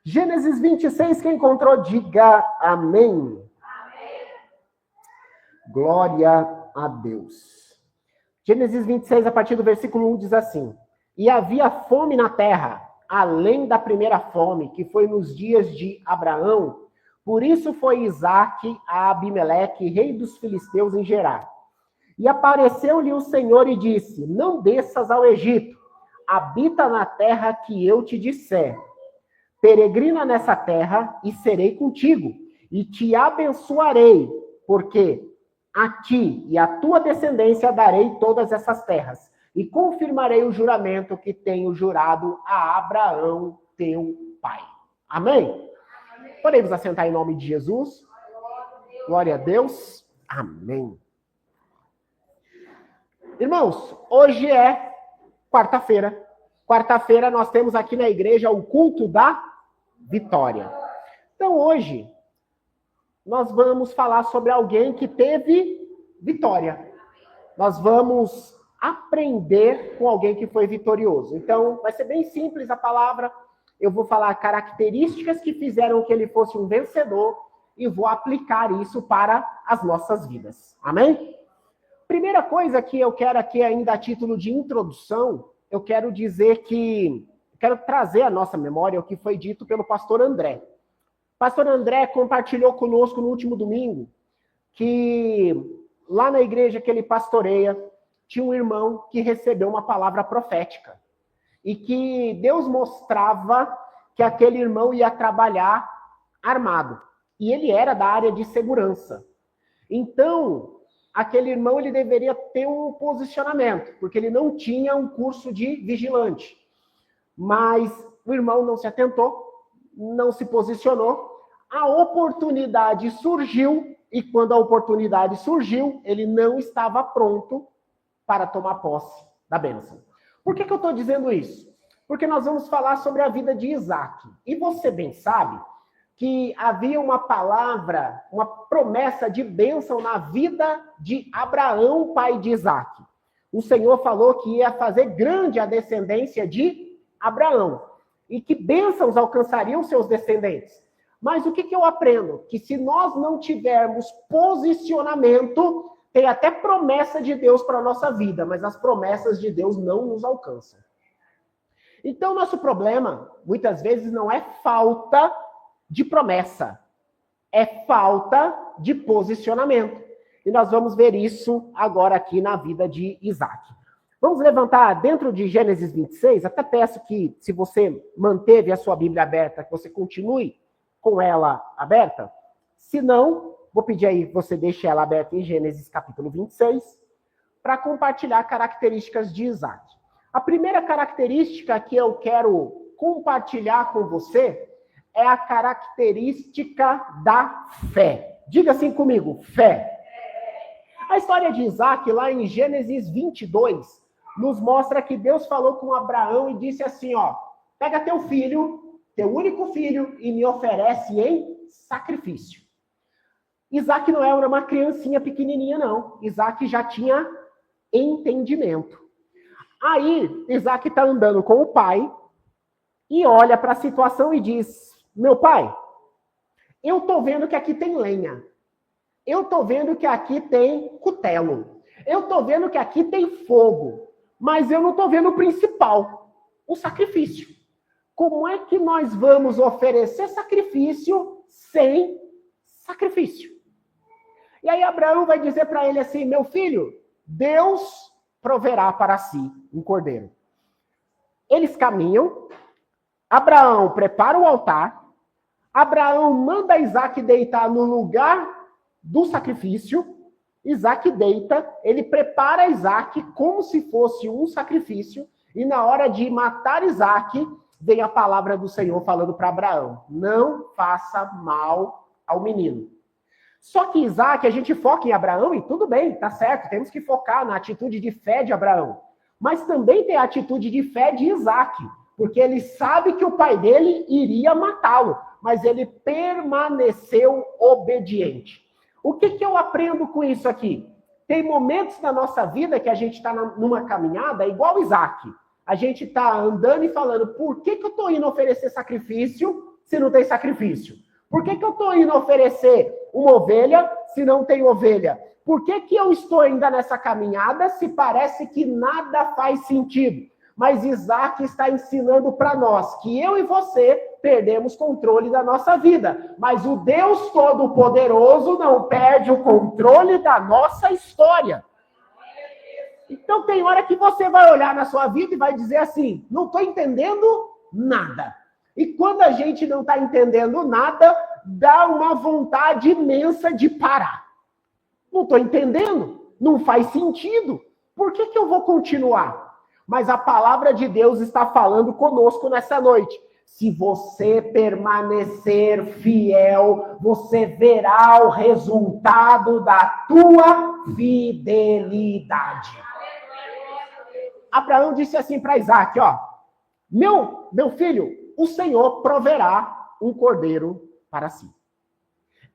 Gênesis 26, quem encontrou, diga amém. Amém. Glória a Deus. Gênesis 26, a partir do versículo 1, diz assim: E havia fome na terra, além da primeira fome, que foi nos dias de Abraão. Por isso foi Isaque a Abimeleque, rei dos filisteus, em Gerar. E apareceu-lhe o Senhor e disse: Não desças ao Egito, habita na terra que eu te disser. Peregrina nessa terra e serei contigo, e te abençoarei, porque a ti e à tua descendência darei todas essas terras, e confirmarei o juramento que tenho jurado a Abraão, teu pai. Amém? Amém. Podemos assentar em nome de Jesus? Glória a Deus. Amém. Irmãos, hoje é quarta-feira. Quarta-feira nós temos aqui na igreja o culto da vitória. Então hoje nós vamos falar sobre alguém que teve vitória. Nós vamos aprender com alguém que foi vitorioso. Então vai ser bem simples a palavra. Eu vou falar características que fizeram que ele fosse um vencedor e vou aplicar isso para as nossas vidas. Amém? Primeira coisa que eu quero aqui ainda a título de introdução, eu quero dizer que quero trazer à nossa memória o que foi dito pelo pastor André. O pastor André compartilhou conosco no último domingo que lá na igreja que ele pastoreia, tinha um irmão que recebeu uma palavra profética. E que Deus mostrava que aquele irmão ia trabalhar armado. E ele era da área de segurança. Então, aquele irmão ele deveria ter um posicionamento, porque ele não tinha um curso de vigilante. Mas o irmão não se atentou, não se posicionou, a oportunidade surgiu, e quando a oportunidade surgiu, ele não estava pronto para tomar posse da bênção. Por que eu estou dizendo isso? Porque nós vamos falar sobre a vida de Isaque. E você bem sabe que havia uma palavra, uma promessa de bênção na vida de Abraão, pai de Isaque. O Senhor falou que ia fazer grande a descendência de Abraão, e que bênçãos alcançariam seus descendentes. Mas o que eu aprendo? Que se nós não tivermos posicionamento, tem até promessa de Deus para a nossa vida, mas as promessas de Deus não nos alcançam. Então, nosso problema, muitas vezes, não é falta de promessa, é falta de posicionamento. E nós vamos ver isso agora aqui na vida de Isaque. Vamos levantar dentro de Gênesis 26, até peço que, se você manteve a sua Bíblia aberta, que você continue com ela aberta. Se não, vou pedir aí que você deixe ela aberta em Gênesis capítulo 26, para compartilhar características de Isaque. A primeira característica que eu quero compartilhar com você é a característica da fé. Diga assim comigo, fé. A história de Isaque, lá em Gênesis 22, nos mostra que Deus falou com Abraão e disse assim, ó, pega teu filho, teu único filho, e me oferece em sacrifício. Isaque não era uma criancinha pequenininha, não. Isaque já tinha entendimento. Aí, Isaque está andando com o pai e olha para a situação e diz, meu pai, eu estou vendo que aqui tem lenha. Eu estou vendo que aqui tem cutelo. Eu estou vendo que aqui tem fogo. Mas eu não estou vendo o principal, o sacrifício. Como é que nós vamos oferecer sacrifício sem sacrifício? E aí Abraão vai dizer para ele assim, meu filho, Deus proverá para si um cordeiro. Eles caminham, Abraão prepara o altar, Abraão manda Isaque deitar no lugar do sacrifício, Isaque deita, ele prepara Isaque como se fosse um sacrifício, e na hora de matar Isaque, vem a palavra do Senhor falando para Abraão, não faça mal ao menino. Só que Isaque, a gente foca em Abraão, e tudo bem, tá certo, temos que focar na atitude de fé de Abraão. Mas também tem a atitude de fé de Isaque, porque ele sabe que o pai dele iria matá-lo, mas ele permaneceu obediente. O que eu aprendo com isso aqui? Tem momentos na nossa vida que a gente está numa caminhada igual Isaque. A gente está andando e falando, por que eu estou indo oferecer sacrifício se não tem sacrifício? Por que eu estou indo oferecer uma ovelha se não tem ovelha? Por que eu estou ainda nessa caminhada se parece que nada faz sentido? Mas Isaac está ensinando para nós que eu e você perdemos controle da nossa vida. Mas o Deus Todo-Poderoso não perde o controle da nossa história. Então tem hora que você vai olhar na sua vida e vai dizer assim, não estou entendendo nada. E quando a gente não está entendendo nada, dá uma vontade imensa de parar. Não estou entendendo, não faz sentido. Por que eu vou continuar? Mas a palavra de Deus está falando conosco nessa noite. Se você permanecer fiel, você verá o resultado da tua fidelidade. Abraão disse assim para Isaac, ó, meu filho, o Senhor proverá um cordeiro para si.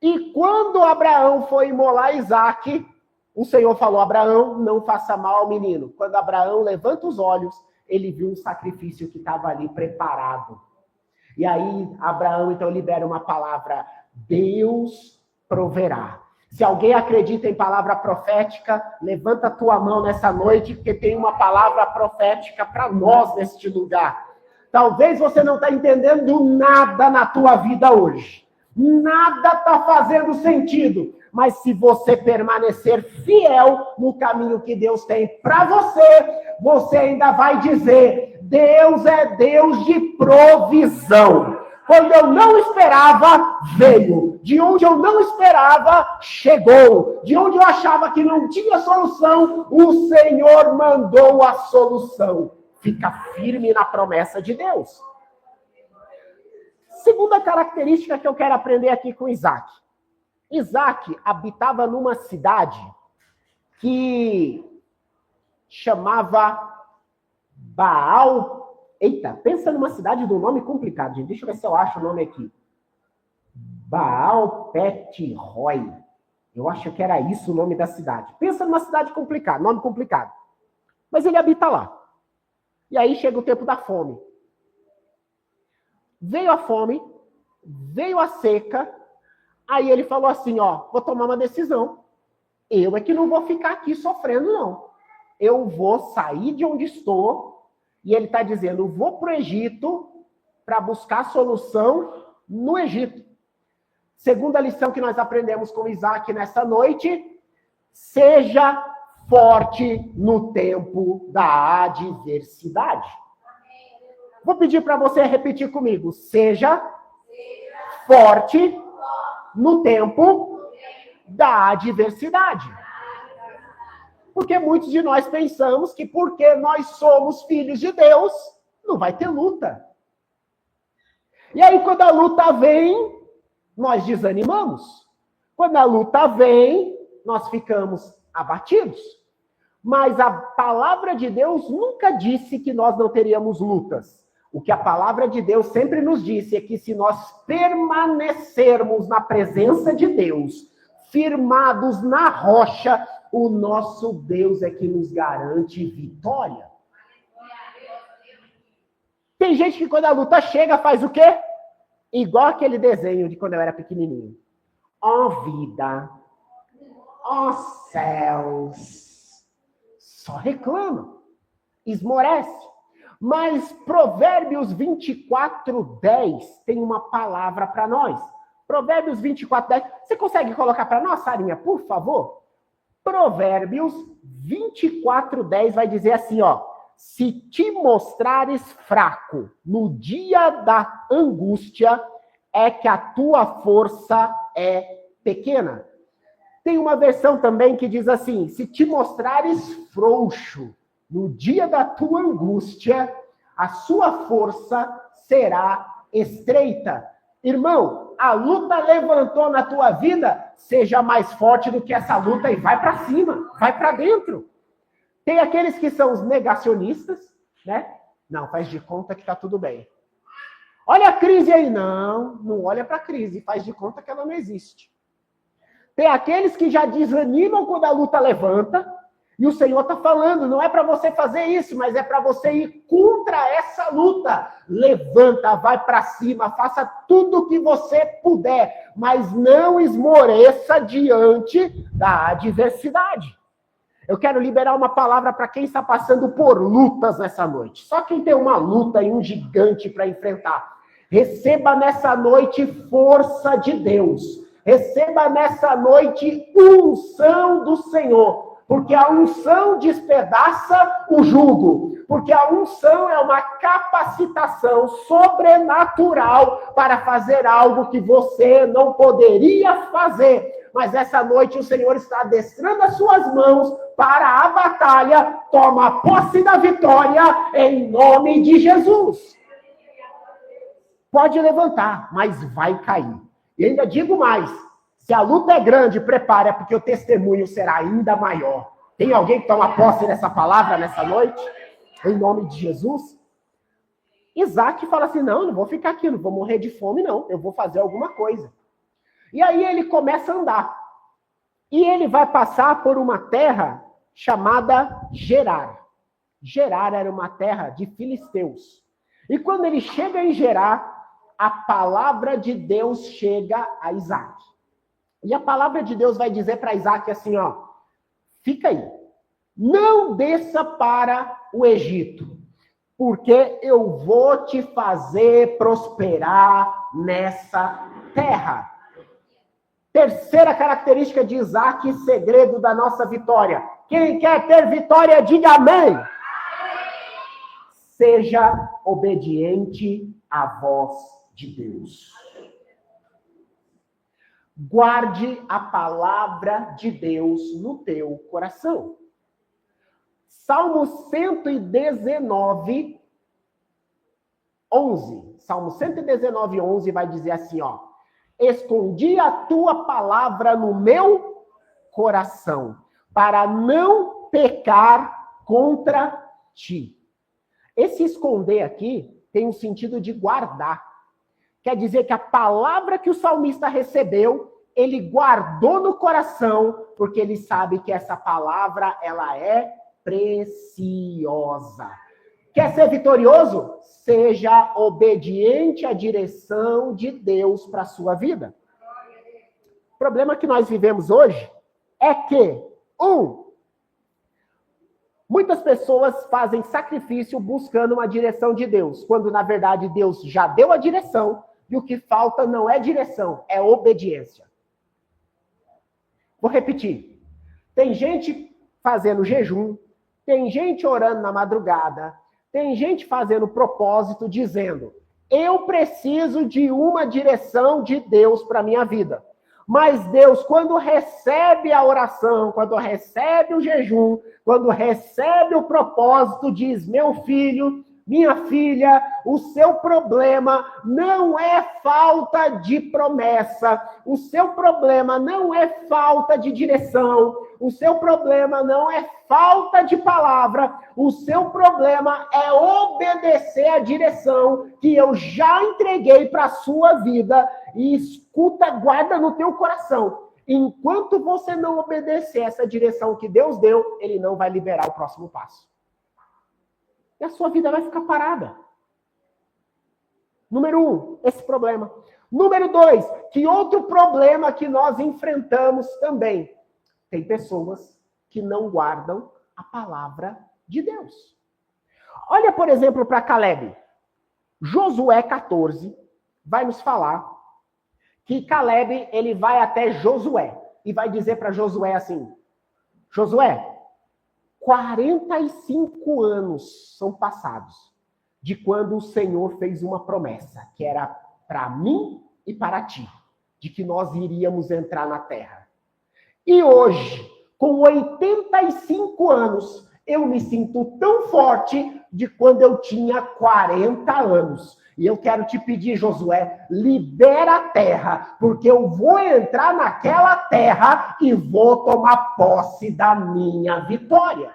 E quando Abraão foi imolar Isaac, o Senhor falou, Abraão, não faça mal ao menino. Quando Abraão levanta os olhos, ele viu um sacrifício que estava ali preparado. E aí, Abraão, então, libera uma palavra, Deus proverá. Se alguém acredita em palavra profética, levanta a tua mão nessa noite, porque tem uma palavra profética para nós neste lugar. Talvez você não está entendendo nada na tua vida hoje. Nada está fazendo sentido. Mas se você permanecer fiel no caminho que Deus tem para você, você ainda vai dizer, Deus é Deus de provisão. Quando eu não esperava, veio. De onde eu não esperava, chegou. De onde eu achava que não tinha solução, o Senhor mandou a solução. Fica firme na promessa de Deus. Segunda característica que eu quero aprender aqui com Isaac. Isaac habitava numa cidade que chamava Baal. Eita, pensa numa cidade do nome complicado, gente. Deixa eu ver se eu acho o nome aqui. Baal Bet-Roi. Eu acho que era isso o nome da cidade. Pensa numa cidade complicada, nome complicado. Mas ele habita lá. E aí chega o tempo da fome. Veio a fome, veio a seca. Aí ele falou assim, ó, vou tomar uma decisão. Eu é que não vou ficar aqui sofrendo, não. Eu vou sair de onde estou. E ele está dizendo, vou para o Egito para buscar solução no Egito. Segunda lição que nós aprendemos com Isaac nessa noite, seja forte no tempo da adversidade. Vou pedir para você repetir comigo, seja forte no tempo da adversidade. Porque muitos de nós pensamos que porque nós somos filhos de Deus, não vai ter luta. E aí, quando a luta vem, nós desanimamos. Quando a luta vem, nós ficamos abatidos. Mas a palavra de Deus nunca disse que nós não teríamos lutas. O que a palavra de Deus sempre nos disse é que se nós permanecermos na presença de Deus, firmados na rocha, o nosso Deus é que nos garante vitória. Tem gente que quando a luta chega faz o quê? Igual aquele desenho de quando eu era pequenininho. Ó vida, ó céus. Só reclama, esmorece. Mas Provérbios 24:10 tem uma palavra para nós. Provérbios 24:10. Você consegue colocar para nós, Sarinha, por favor? Provérbios 24:10 vai dizer assim, ó. Se te mostrares fraco no dia da angústia, é que a tua força é pequena. Tem uma versão também que diz assim, se te mostrares frouxo no dia da tua angústia, a sua força será estreita. Irmão, a luta levantou na tua vida, seja mais forte do que essa luta e vai para cima, vai para dentro. Tem aqueles que são os negacionistas, né? Não, faz de conta que tá tudo bem. Olha a crise aí. Não, não olha para a crise, faz de conta que ela não existe. Tem aqueles que já desanimam quando a luta levanta, E o Senhor está falando, não é para você fazer isso, mas é para você ir contra essa luta. Levanta, vai para cima, faça tudo o que você puder, mas não esmoreça diante da adversidade. Eu quero liberar uma palavra para quem está passando por lutas nessa noite. Só quem tem uma luta e um gigante para enfrentar. Receba nessa noite força de Deus. Receba nessa noite unção do Senhor. Porque a unção despedaça o jugo. Porque a unção é uma capacitação sobrenatural para fazer algo que você não poderia fazer. Mas essa noite o Senhor está adestrando as suas mãos para a batalha. Toma posse da vitória em nome de Jesus. Pode levantar, mas vai cair. E ainda digo mais. Se a luta é grande, prepare, porque o testemunho será ainda maior. Tem alguém que toma posse dessa palavra nessa noite? Em nome de Jesus? Isaac fala assim, não vou ficar aqui, não vou morrer de fome, não. Eu vou fazer alguma coisa. E aí ele começa a andar. E ele vai passar por uma terra chamada Gerar. Gerar era uma terra de filisteus. E quando ele chega em Gerar, a palavra de Deus chega a Isaac. E a palavra de Deus vai dizer para Isaac assim, ó, fica aí, não desça para o Egito, porque eu vou te fazer prosperar nessa terra. Terceira característica de Isaac, segredo da nossa vitória. Quem quer ter vitória, diga amém. Seja obediente à voz de Deus. Guarde a palavra de Deus no teu coração. Salmo 119, 11. Salmo 119, 11 vai dizer assim, ó. Escondi a tua palavra no meu coração, para não pecar contra ti. Esse esconder aqui tem um sentido de guardar. Quer dizer que a palavra que o salmista recebeu, ele guardou no coração, porque ele sabe que essa palavra, ela é preciosa. Quer ser vitorioso? Seja obediente à direção de Deus para a sua vida. O problema que nós vivemos hoje é que, muitas pessoas fazem sacrifício buscando uma direção de Deus, quando na verdade Deus já deu a direção, e o que falta não é direção, é obediência. Vou repetir. Tem gente fazendo jejum, tem gente orando na madrugada, tem gente fazendo propósito dizendo, eu preciso de uma direção de Deus para a minha vida. Mas Deus, quando recebe a oração, quando recebe o jejum, quando recebe o propósito, diz, meu filho, minha filha, o seu problema não é falta de promessa, o seu problema não é falta de direção, o seu problema não é falta de palavra, o seu problema é obedecer a direção que eu já entreguei para a sua vida. E escuta, guarda no teu coração. Enquanto você não obedecer essa direção que Deus deu, ele não vai liberar o próximo passo. E a sua vida vai ficar parada. Número 1, esse problema. Número 2, que outro problema que nós enfrentamos também. Tem pessoas que não guardam a palavra de Deus. Olha, por exemplo, para Caleb. Josué 14 vai nos falar que Caleb, ele vai até Josué e vai dizer para Josué assim, Josué, 45 anos são passados de quando o Senhor fez uma promessa, que era para mim e para ti, de que nós iríamos entrar na terra. E hoje, com 85 anos, eu me sinto tão forte de quando eu tinha 40 anos. E eu quero te pedir, Josué, libera a terra, porque eu vou entrar naquela terra e vou tomar posse da minha vitória.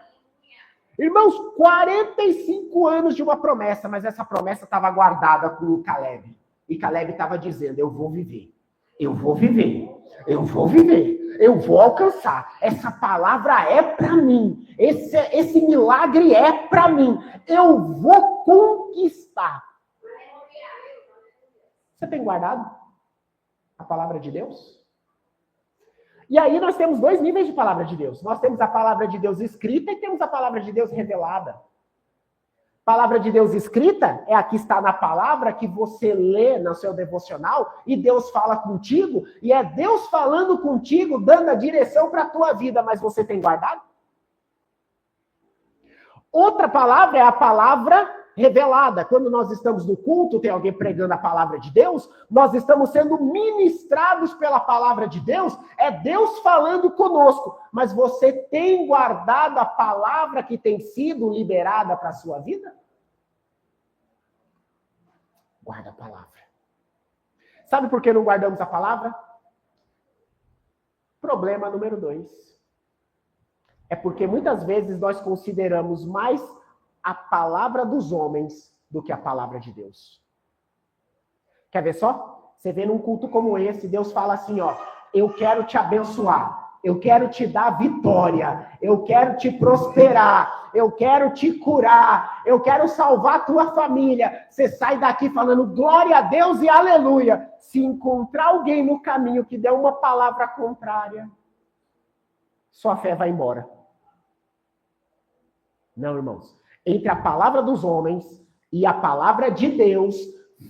Irmãos, 45 anos de uma promessa, mas essa promessa estava guardada com o Caleb. E Caleb estava dizendo, eu vou viver. Eu vou viver. Eu vou viver. Eu vou alcançar. Essa palavra é para mim. Esse milagre é para mim. Eu vou conquistar. Você tem guardado a palavra de Deus? E aí nós temos 2 níveis de palavra de Deus. Nós temos a palavra de Deus escrita e temos a palavra de Deus revelada. Palavra de Deus escrita é a que está na palavra que você lê no seu devocional e Deus fala contigo, e é Deus falando contigo, dando a direção para a tua vida, mas você tem guardado? Outra palavra é a palavra revelada. Quando nós estamos no culto, tem alguém pregando a palavra de Deus, nós estamos sendo ministrados pela palavra de Deus, é Deus falando conosco, mas você tem guardado a palavra que tem sido liberada para a sua vida? Guarda a palavra. Sabe por que não guardamos a palavra? Problema número 2. É porque muitas vezes nós consideramos mais a palavra dos homens do que a palavra de Deus. Quer ver só? Você vê num culto como esse, Deus fala assim, ó, eu quero te abençoar, eu quero te dar vitória, eu quero te prosperar, eu quero te curar, eu quero salvar a tua família. Você sai daqui falando glória a Deus e aleluia. Se encontrar alguém no caminho que der uma palavra contrária, sua fé vai embora. Não, irmãos. Entre a palavra dos homens e a palavra de Deus,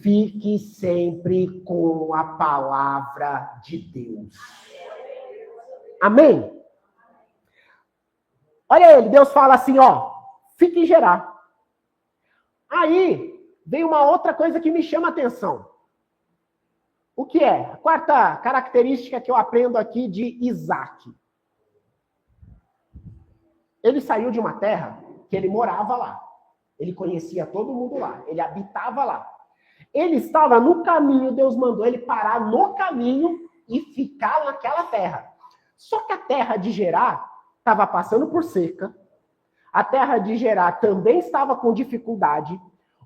fique sempre com a palavra de Deus. Amém? Olha ele, Deus fala assim, ó, fique em Gerar. Aí, vem uma outra coisa que me chama a atenção. O que é? A quarta característica que eu aprendo aqui de Isaac. Ele saiu de uma terra que ele morava lá. Ele conhecia todo mundo lá. Ele habitava lá. Ele estava no caminho, Deus mandou ele parar no caminho e ficar naquela terra. Só que a terra de Gerar estava passando por seca. A terra de Gerar também estava com dificuldade.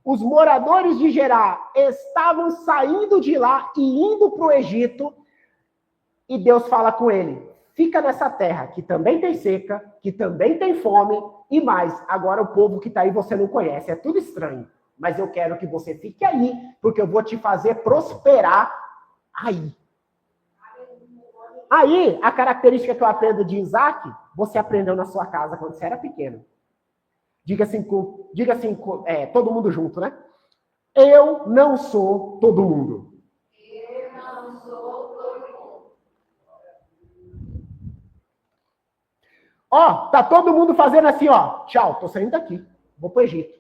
Os moradores de Gerar estavam saindo de lá e indo para o Egito. E Deus fala com ele, fica nessa terra que também tem seca, que também tem fome, e mais, agora o povo que está aí você não conhece, é tudo estranho. Mas eu quero que você fique aí, porque eu vou te fazer prosperar aí. Aí, a característica que eu aprendo de Isaac, você aprendeu na sua casa quando você era pequeno. Diga assim, todo mundo junto, né? Eu não sou todo mundo. Eu não sou todo mundo. Ó, tá todo mundo fazendo assim, ó. Tchau, tô saindo daqui. Vou pro Egito.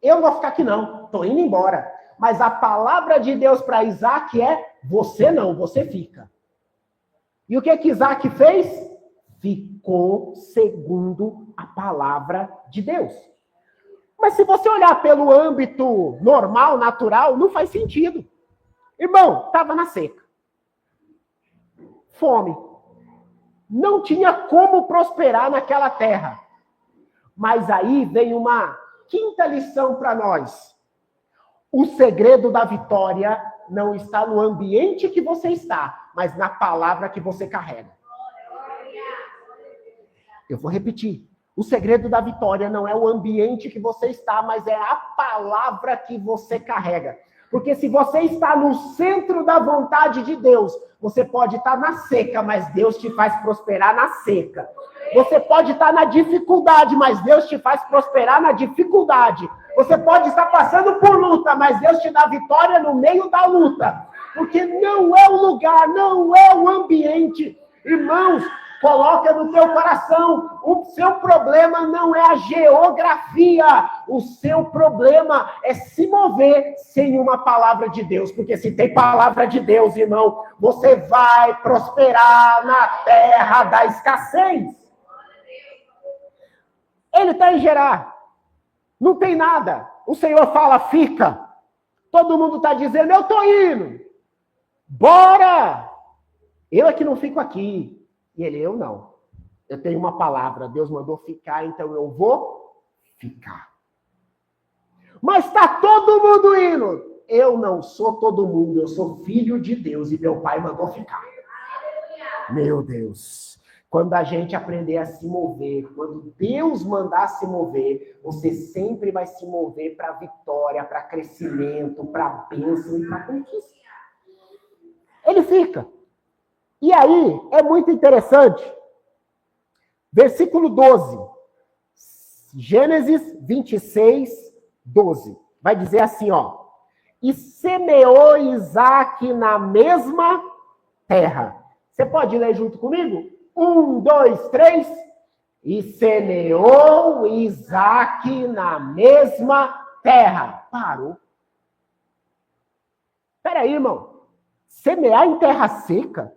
Eu não vou ficar aqui não, tô indo embora. Mas a palavra de Deus para Isaac é, você não, você fica. E o que Isaac fez? Ficou segundo a palavra de Deus. Mas se você olhar pelo âmbito normal, natural, não faz sentido. Irmão, estava na seca. Fome. Não tinha como prosperar naquela terra. Mas aí vem uma quinta lição para nós. O segredo da vitória não está no ambiente que você está, mas na palavra que você carrega. Eu vou repetir. O segredo da vitória não é o ambiente que você está, mas é a palavra que você carrega. Porque se você está no centro da vontade de Deus, você pode estar na seca, mas Deus te faz prosperar na seca. Você pode estar na dificuldade, mas Deus te faz prosperar na dificuldade. Você pode estar passando por luta, mas Deus te dá vitória no meio da luta. Porque não é o lugar, não é o ambiente. Irmãos, coloca no teu coração, o seu problema não é a geografia, o seu problema é se mover sem uma palavra de Deus, porque se tem palavra de Deus, irmão, você vai prosperar na terra da escassez. Ele está em Gerar, não tem nada, o Senhor fala, fica, todo mundo está dizendo, eu estou indo, bora, eu é que não fico aqui. E ele, eu não. Eu tenho uma palavra. Deus mandou ficar, então eu vou ficar. Mas está todo mundo indo. eu não sou todo mundo, eu sou filho de Deus e meu pai mandou ficar. Meu Deus. Quando a gente aprender a se mover, quando Deus mandar se mover, você sempre vai se mover para vitória, para crescimento, para bênção e para conquista. Ele fica. E aí, é muito interessante. Versículo 12. Gênesis 26, 12. Vai dizer assim, ó. E semeou Isaac na mesma terra. Você pode ler junto comigo? 1, 2, 3. E semeou Isaac na mesma terra. Parou. Peraí, irmão. Semear em terra seca?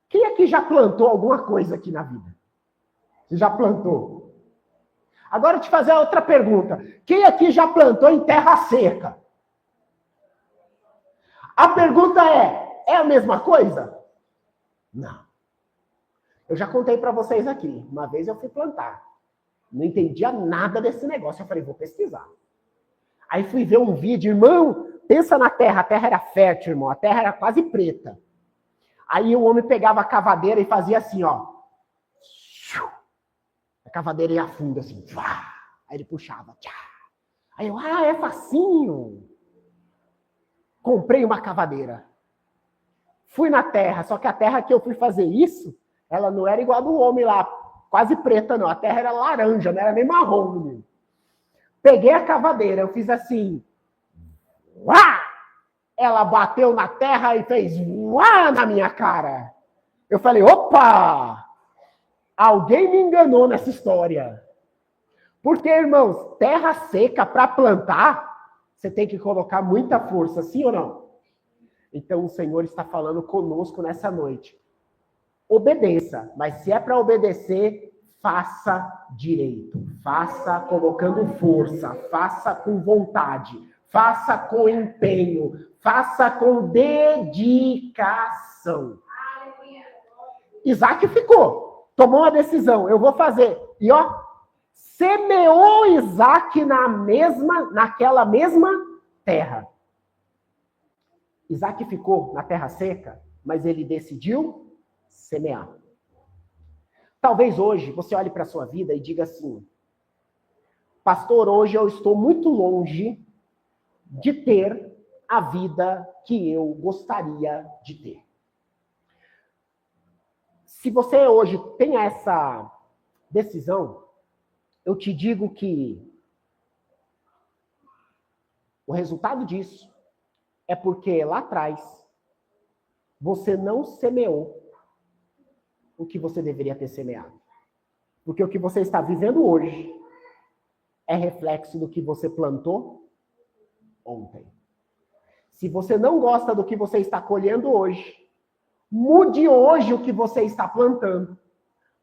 Quem aqui já plantou alguma coisa aqui na vida? Você já plantou? Agora eu te fazer outra pergunta. Quem aqui já plantou em terra seca? A pergunta é a mesma coisa? Não. Eu já contei para vocês aqui. Uma vez eu fui plantar. Não entendia nada desse negócio. Eu falei, vou pesquisar. Aí fui ver um vídeo. Irmão, pensa na terra. A terra era fértil, irmão. A terra era quase preta. Aí o homem pegava a cavadeira e fazia assim, ó. A cavadeira ia fundo, assim. Aí ele puxava. Aí eu, é facinho. Comprei uma cavadeira. Fui na terra, só que a terra que eu fui fazer isso, ela não era igual a do homem lá, quase preta não. A terra era laranja, não era nem marrom, menino. Peguei a cavadeira, eu fiz assim. Uá! Ela bateu na terra e fez uá na minha cara. Eu falei, opa! Alguém me enganou nessa história. Porque, irmãos, terra seca para plantar, você tem que colocar muita força, sim ou não? Então o Senhor está falando conosco nessa noite. Obedeça, mas se é para obedecer, faça direito. Faça colocando força, faça com vontade, faça com empenho, faça com dedicação. Isaac ficou, tomou uma decisão, eu vou fazer. E ó, semeou Isaac naquela mesma terra. Isaac ficou na terra seca, mas ele decidiu semear. Talvez hoje você olhe para a sua vida e diga assim, pastor, hoje eu estou muito longe de ter a vida que eu gostaria de ter. Se você hoje tem essa decisão, eu te digo que o resultado disso é porque lá atrás você não semeou o que você deveria ter semeado. Porque o que você está vivendo hoje é reflexo do que você plantou ontem. Se você não gosta do que você está colhendo hoje, mude hoje o que você está plantando,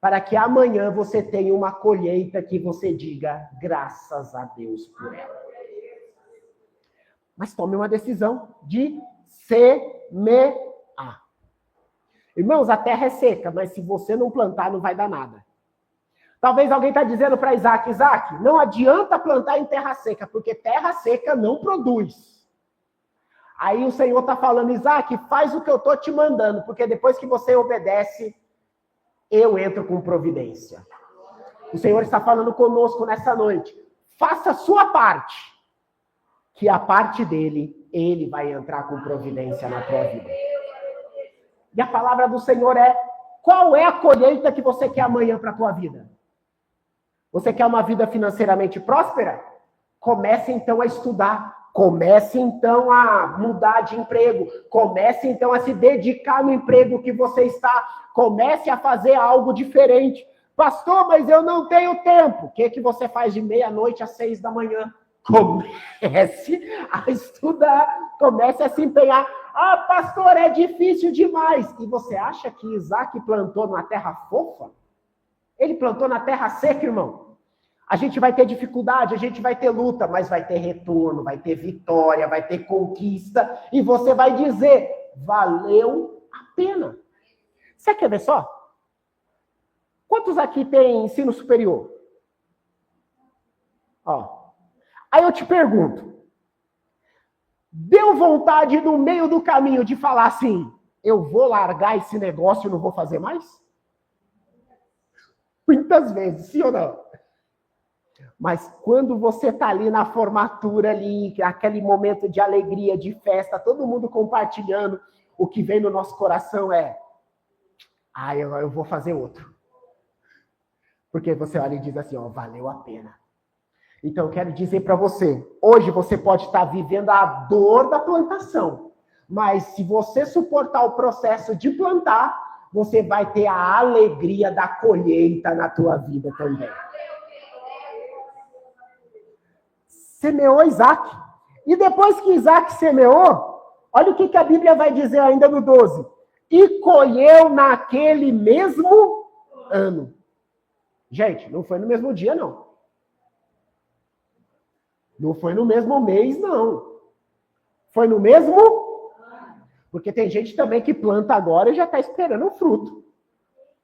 para que amanhã você tenha uma colheita que você diga graças a Deus por ela. Mas tome uma decisão de semear. Irmãos, a terra é seca, mas se você não plantar, não vai dar nada. Talvez alguém está dizendo para Isaac, não adianta plantar em terra seca, porque terra seca não produz. Aí o Senhor está falando, Isaac, faz o que eu estou te mandando, porque depois que você obedece, eu entro com providência. O Senhor está falando conosco nessa noite. Faça a sua parte, que a parte dele, ele vai entrar com providência na tua vida. E a palavra do Senhor é, qual é a colheita que você quer amanhã para a tua vida? Você quer uma vida financeiramente próspera? Comece então a estudar. Comece então a mudar de emprego. Comece então a se dedicar no emprego que você está. Comece a fazer algo diferente. Pastor, mas eu não tenho tempo. O que você faz de meia-noite às 6 da manhã? Comece a estudar. Comece a se empenhar. Pastor, é difícil demais. E você acha que Isaac plantou numa terra fofa? Ele plantou na terra seca, irmão. A gente vai ter dificuldade, a gente vai ter luta, mas vai ter retorno, vai ter vitória, vai ter conquista. E você vai dizer, valeu a pena. Você quer ver só? Quantos aqui tem ensino superior? Aí eu te pergunto, Deu vontade no meio do caminho de falar assim, eu vou largar esse negócio e não vou fazer mais? Muitas vezes, sim ou não? Mas quando você está ali na formatura, ali, aquele momento de alegria, de festa, todo mundo compartilhando, o que vem no nosso coração é, eu vou fazer outro. Porque você olha e diz assim, ó, valeu a pena. Então, eu quero dizer para você, hoje você pode estar vivendo a dor da plantação, mas se você suportar o processo de plantar, você vai ter a alegria da colheita na tua vida também. Semeou Isaac. E depois que Isaac semeou, olha o que a Bíblia vai dizer ainda no 12. E colheu naquele mesmo ano. Gente, não foi no mesmo dia, não. Não foi no mesmo mês, não. Foi no mesmo? Porque tem gente também que planta agora e já está esperando o fruto.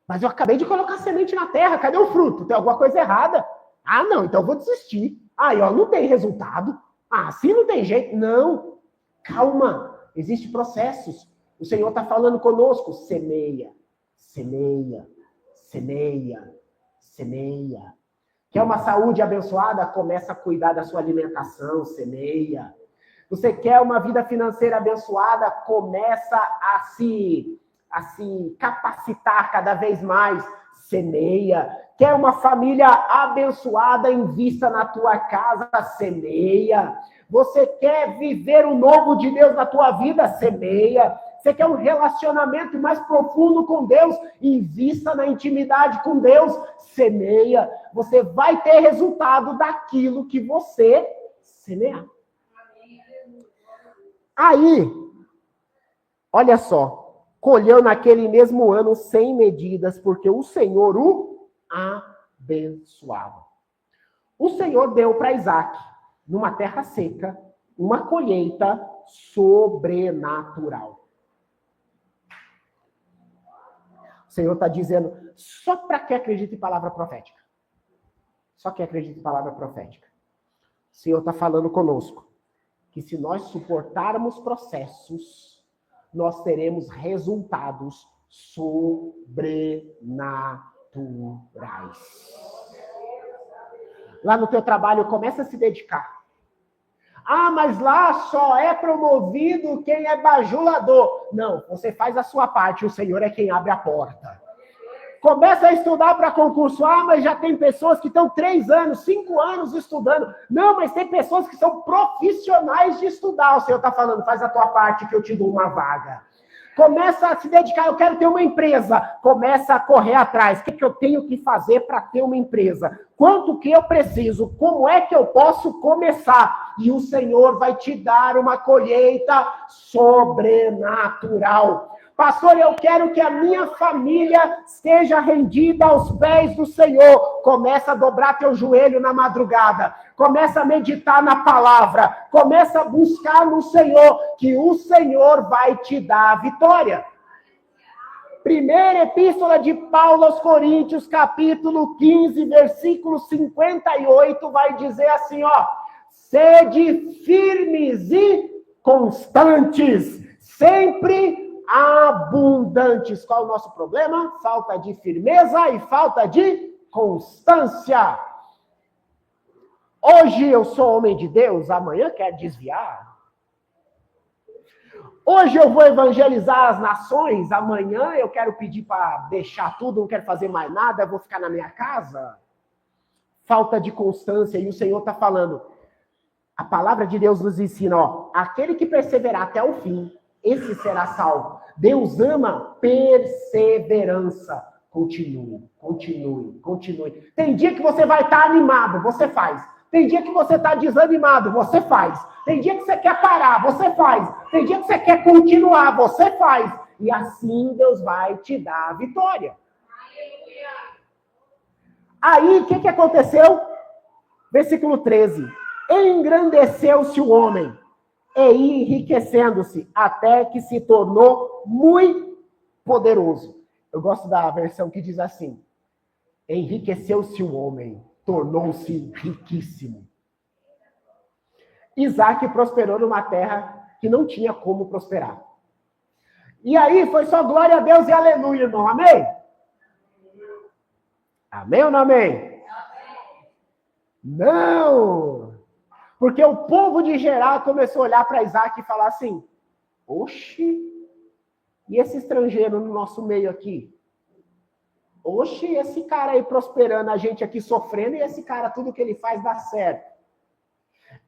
Mas eu acabei de colocar semente na terra, cadê o fruto? Tem alguma coisa errada? Ah, não, então eu vou desistir. Não tem resultado. Assim não tem jeito. Não. Calma. Existem processos. O Senhor está falando conosco. Semeia, semeia, semeia, semeia. Quer uma saúde abençoada? Começa a cuidar da sua alimentação, semeia. Você quer uma vida financeira abençoada? Começa a se capacitar cada vez mais, semeia. Quer uma família abençoada? Invista na tua casa, semeia. Você quer viver o novo de Deus na tua vida? Semeia. Você quer um relacionamento mais profundo com Deus? Invista na intimidade com Deus. Semeia. Você vai ter resultado daquilo que você semear. Aí, olha só. Colheu naquele mesmo ano sem medidas, porque o Senhor o abençoava. O Senhor deu para Isaac, numa terra seca, uma colheita sobrenatural. O Senhor está dizendo, só para quem acredita em palavra profética. Só quem acredita em palavra profética. O Senhor está falando conosco, que se nós suportarmos processos, nós teremos resultados sobrenaturais. Lá no teu trabalho, começa a se dedicar. Mas lá só é promovido quem é bajulador. Não, você faz a sua parte, o Senhor é quem abre a porta. Começa a estudar para concurso. Mas já tem pessoas que estão 3 anos, 5 anos estudando. Não, mas tem pessoas que são profissionais de estudar. O Senhor está falando, faz a tua parte que eu te dou uma vaga. Começa a se dedicar, eu quero ter uma empresa. Começa a correr atrás. O que eu tenho que fazer para ter uma empresa? Quanto que eu preciso? Como é que eu posso começar? E o Senhor vai te dar uma colheita sobrenatural. Pastor, eu quero que a minha família esteja rendida aos pés do Senhor. Começa a dobrar teu joelho na madrugada. Começa a meditar na palavra. Começa a buscar no Senhor, que o Senhor vai te dar a vitória. Primeira epístola de Paulo aos Coríntios, capítulo 15, versículo 58, vai dizer assim, sede firmes e constantes, sempre abundantes. Qual o nosso problema? Falta de firmeza e falta de constância. Hoje eu sou homem de Deus, amanhã quero desviar. Hoje eu vou evangelizar as nações, amanhã eu quero pedir para deixar tudo, não quero fazer mais nada, eu vou ficar na minha casa. Falta de constância, e o Senhor está falando. A palavra de Deus nos ensina, aquele que perseverar até o fim, esse será salvo. Deus ama perseverança. Continue, continue, continue. Tem dia que você vai estar animado, você faz. Tem dia que você está desanimado, você faz. Tem dia que você quer parar, você faz. Tem dia que você quer continuar, você faz. E assim Deus vai te dar a vitória. Aí, o que aconteceu? Versículo 13. Engrandeceu-se o homem, e enriquecendo-se, até que se tornou muito poderoso. Eu gosto da versão que diz assim, enriqueceu-se o homem, tornou-se riquíssimo. Isaac prosperou numa terra que não tinha como prosperar. E aí foi só glória a Deus e aleluia, irmão. Amém? Amém ou não amém? Não! Porque o povo de Gerar começou a olhar para Isaac e falar assim, oxe, e esse estrangeiro no nosso meio aqui? Oxe, esse cara aí prosperando, a gente aqui sofrendo, e esse cara, tudo que ele faz dá certo.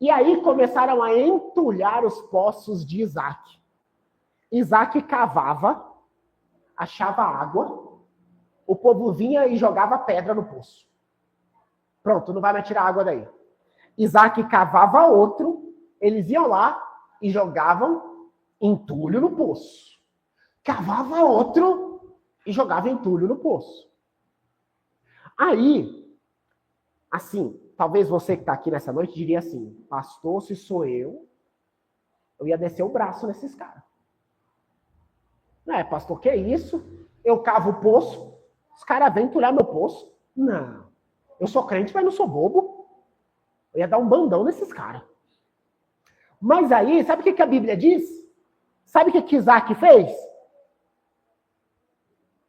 E aí começaram a entulhar os poços de Isaac. Isaac cavava, achava água, o povo vinha e jogava pedra no poço. Pronto, não vai mais tirar água daí. Isaac cavava outro, eles iam lá e jogavam entulho no poço. Cavava outro e jogava entulho no poço. Aí, assim, talvez você que está aqui nessa noite diria assim, pastor, se sou eu ia descer o braço nesses caras. Não é, pastor, que isso? Eu cavo o poço, os caras vêm entulhar meu poço? Não. Eu sou crente, mas não sou bobo. Eu ia dar um bandão nesses caras. Mas aí, sabe o que a Bíblia diz? Sabe o que Isaac fez?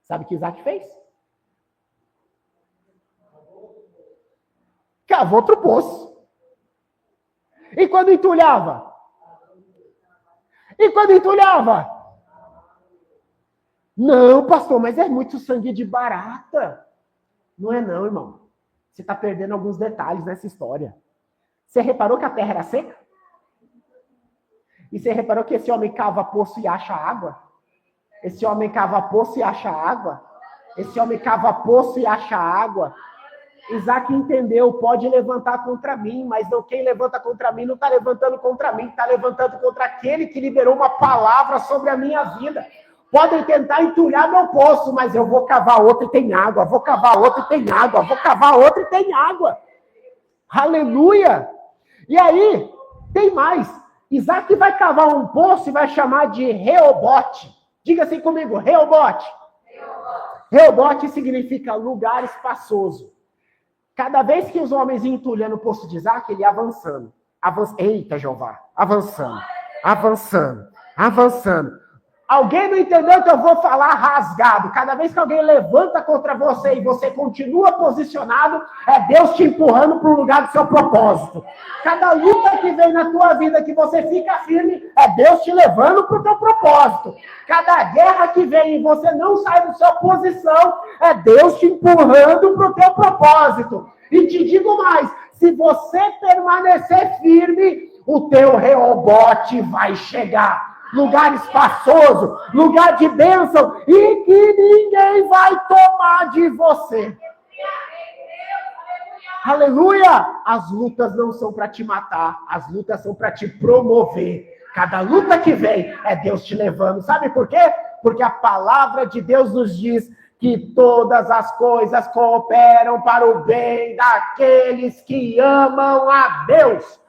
Sabe o que Isaac fez? Cavou outro poço. E quando entulhava? Não, pastor, mas é muito sangue de barata. Não é não, irmão. Você está perdendo alguns detalhes nessa história. Você reparou que a terra era seca? E você reparou que esse homem cava poço e acha água? Esse homem cava poço e acha água? Esse homem cava poço e acha água? Isaac entendeu, pode levantar contra mim, mas não, quem levanta contra mim não está levantando contra mim, está levantando contra aquele que liberou uma palavra sobre a minha vida. Podem tentar entulhar meu poço, mas eu vou cavar outro e tem água, vou cavar outro e tem água, vou cavar outro e tem água. Aleluia! E aí, tem mais. Isaac vai cavar um poço e vai chamar de Reobote. Diga assim comigo, Reobote. Reobote significa lugar espaçoso. Cada vez que os homens iam entulhando o poço de Isaac, ele ia avançando. Eita, Jeová. Avançando. Alguém não entendeu que eu vou falar rasgado? Cada vez que alguém levanta contra você e você continua posicionado, é Deus te empurrando para o lugar do seu propósito. Cada luta que vem na tua vida que você fica firme, é Deus te levando para o teu propósito. Cada guerra que vem e você não sai da sua posição, é Deus te empurrando para o teu propósito. E te digo mais, se você permanecer firme, o teu Reobote vai chegar. Lugar espaçoso, lugar de bênção, e que ninguém vai tomar de você. Aleluia! As lutas não são para te matar, as lutas são para te promover. Cada luta que vem é Deus te levando. Sabe por quê? Porque a palavra de Deus nos diz que todas as coisas cooperam para o bem daqueles que amam a Deus.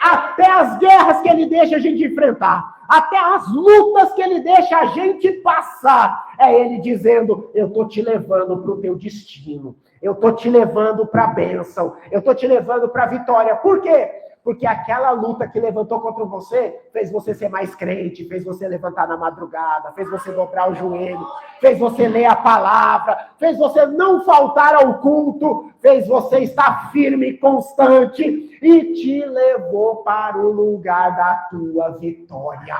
Até as guerras que ele deixa a gente enfrentar, até as lutas que ele deixa a gente passar, é ele dizendo, eu estou te levando para o teu destino, eu estou te levando para a bênção, eu estou te levando para a vitória. Por quê? Porque aquela luta que levantou contra você, fez você ser mais crente, fez você levantar na madrugada, fez você dobrar o joelho, fez você ler a palavra, fez você não faltar ao culto, fez você estar firme e constante e te levou para o lugar da tua vitória.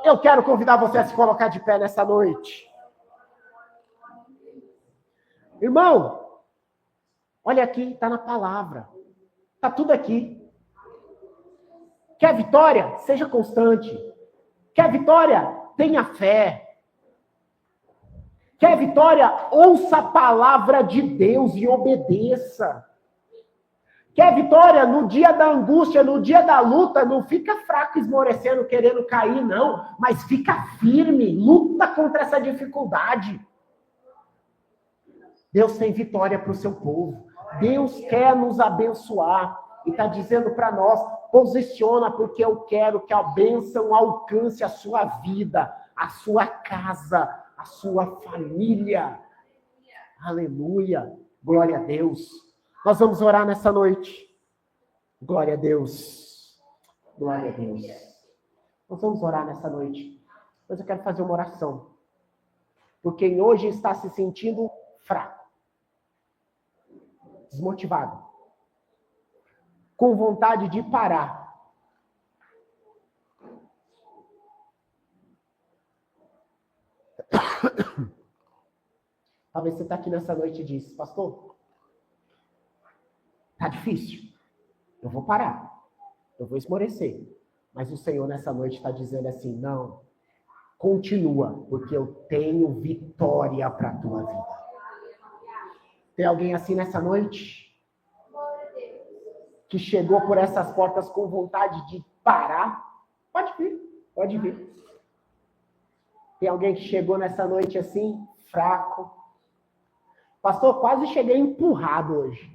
Eu quero convidar você a se colocar de pé nessa noite. Irmão, olha aqui, está na palavra. Está tudo aqui. Quer vitória? Seja constante. Quer vitória? Tenha fé. Quer vitória? Ouça a palavra de Deus e obedeça. Quer vitória? No dia da angústia, no dia da luta, não fica fraco, esmorecendo, querendo cair, não. Mas fica firme, luta contra essa dificuldade. Deus tem vitória para o seu povo. Deus quer nos abençoar e está dizendo para nós, posiciona, porque eu quero que a bênção alcance a sua vida, a sua casa, a sua família. Aleluia, glória a Deus. Nós vamos orar nessa noite. Glória a Deus. Glória a Deus. Nós vamos orar nessa noite. Mas eu quero fazer uma oração. Por quem hoje está se sentindo fraco, desmotivado, com vontade de parar. Talvez você está aqui nessa noite e diz, pastor, tá difícil. Eu vou parar. Eu vou esmorecer. Mas o Senhor nessa noite está dizendo assim, não, continua, porque eu tenho vitória para a tua vida. Tem alguém assim nessa noite? Que chegou por essas portas com vontade de parar? Pode vir, pode vir. Tem alguém que chegou nessa noite assim, fraco? Pastor, quase cheguei empurrado hoje.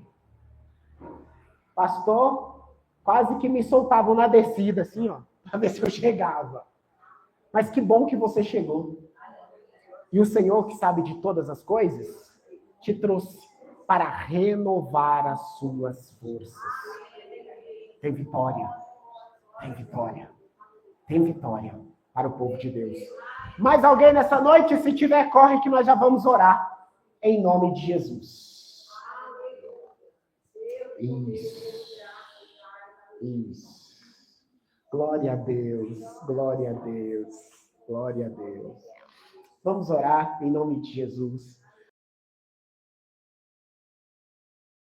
Pastor, quase que me soltavam na descida, assim, ó, para ver se eu chegava. Mas que bom que você chegou. E o Senhor, que sabe de todas as coisas, te trouxe para renovar as suas forças. Tem vitória. Tem vitória. Tem vitória para o povo de Deus. Mais alguém nessa noite? Se tiver, corre que nós já vamos orar. Em nome de Jesus. Isso. Isso. Glória a Deus. Glória a Deus. Glória a Deus. Vamos orar em nome de Jesus.